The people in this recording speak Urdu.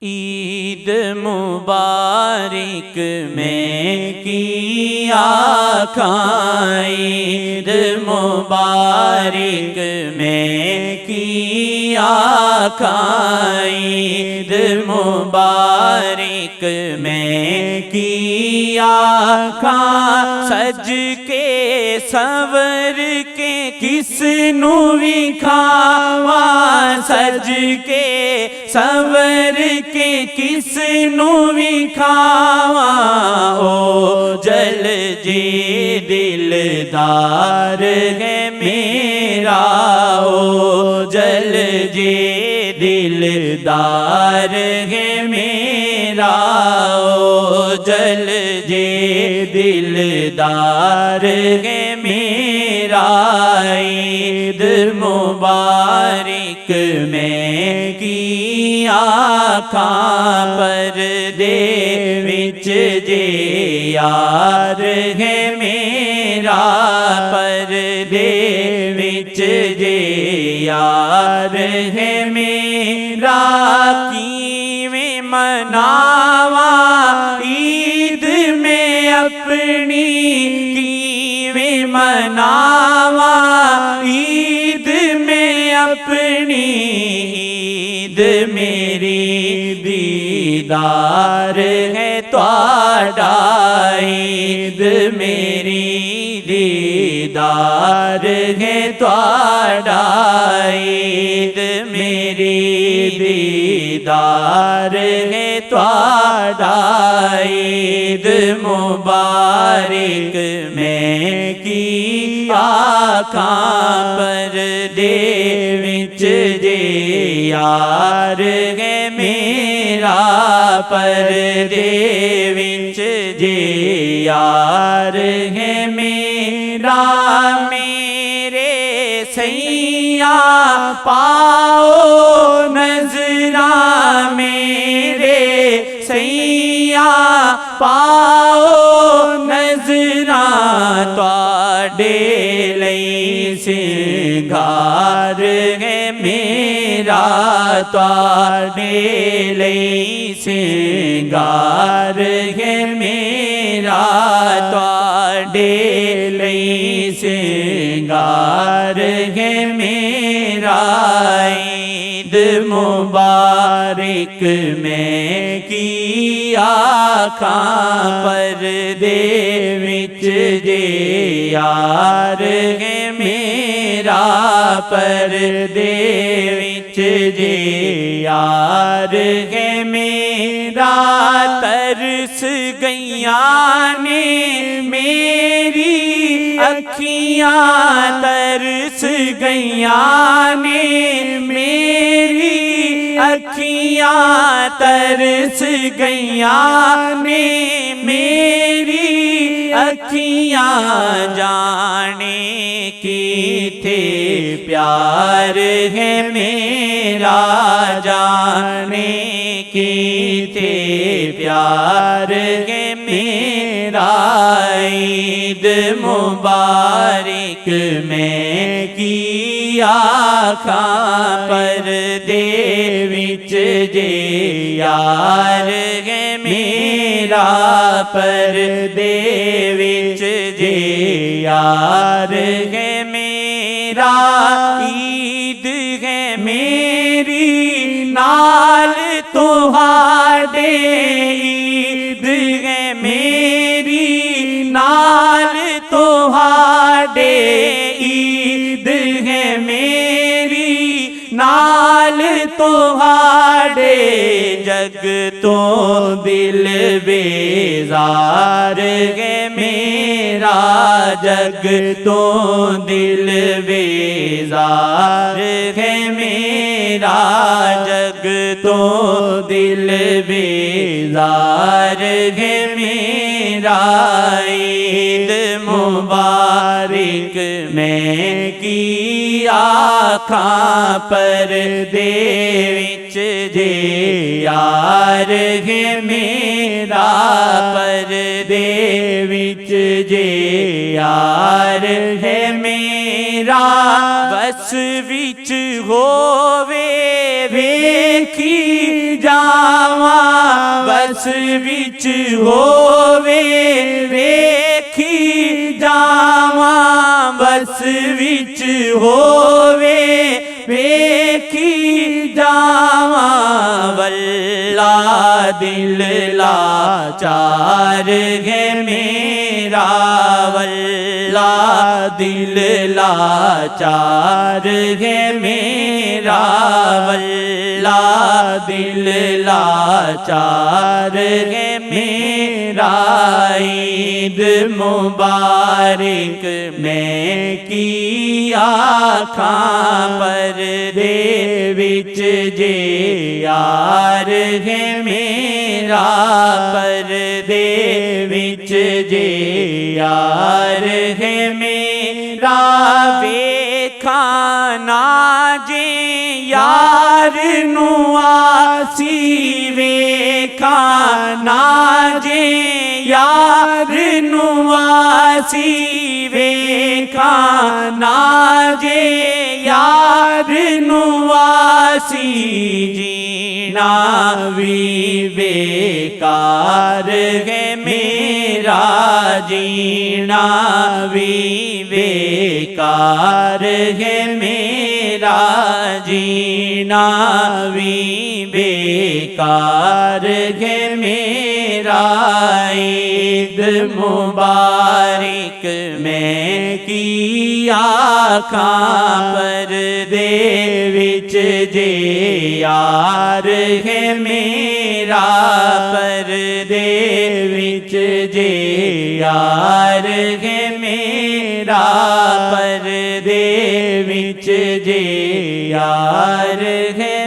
عید مبارک میں کی آقا، عید مبارک میں کی آقا، عید مبارک میں کی آقا، سج کے سور کے کس نو وکھاوا، سج کے سور کے کس نو وکھاوا، او جل جی دلدار ہے میرا، او جل جی دلدار ہے میرا، او جل جی دلدار ہے میرا، عید مبارک میں کی آقا، پردے وچ جے یار ہے میرا، پردے وچ جے یار ہے میرا، کیویں مناواں عید میں اپنی، کیویں مناواں عید میں اپنی، عید میری دیدار ہے تہاڈا، عید میری دیدار ہے تہاڈا، عید میری دیدار ہے تہاڈا، عید مبارک میں کی آقا، پردے وچ جے یار ہے میرا، پردے وچ جے یار ہے میرا، میرے سیاں پاؤ نظراں، میرے سیاں پاؤ نظراں، تواڈے لئی سنگار ہے میرا، تواڈے لئی سنگار ہے میرا، تواڈے لئی سنگار ہے میرا، عید مبارک میں کی آقا، پردے وچ جے یار ہے میرا، پردے وچ جے یار ہے میرا، ترس گئیاں نے میری اکھیاں، ترس گئیاں نے میری اکھیاں، ترس گئیاں نے میری اکھیاں، جانے کیتے پیار ہے میرا، جانے کیتے پیار ہے میرا، عید مبارک میں کی آقا، پردے وچ جے یار ہے میرا، پردے وچ جے یار ہے میرا، عید ہے میری نال تہاڈے، عید ہے میری نال تہاڈے، عید ہے میری نال تہاڈے، جگ تو دل بیزار ہے میرا، جگ تو دل بیزار ہے میرا، جگ تو دل بیزار ہے میرا، عید مبارک میں کی آقا، پردے وچ جے یار ہے میرا، پردے وچ جے یار ہے میرا، بس وچ ہووے ویکھی جاواں بس وچ ہووے ویکھی جاواں بس وچ ہووے ویکھی جاواں واللہ دل لاچار ہے میرا واللہ دل لاچار ہے میرا واللہ دل لاچار ہے میرا عید مبارک میں کی آکھاں پردے وچ جے یار ہے میرا پردے وچ جے یار ہے میرا ویکھانا جے یار نو آسی ویکھانا جے یار نو آسی ویکھانا جے یار نو آسی جینا وی بیکار ہے میرا جینا وی بیکار ہے میرا جینا وی بیکار ہے میرا عید مبارک میں کی آکھاں پردے وچ جے یار ہے میرا پردے وچ جے یار ہے میرا پردے وچ جے یار ہے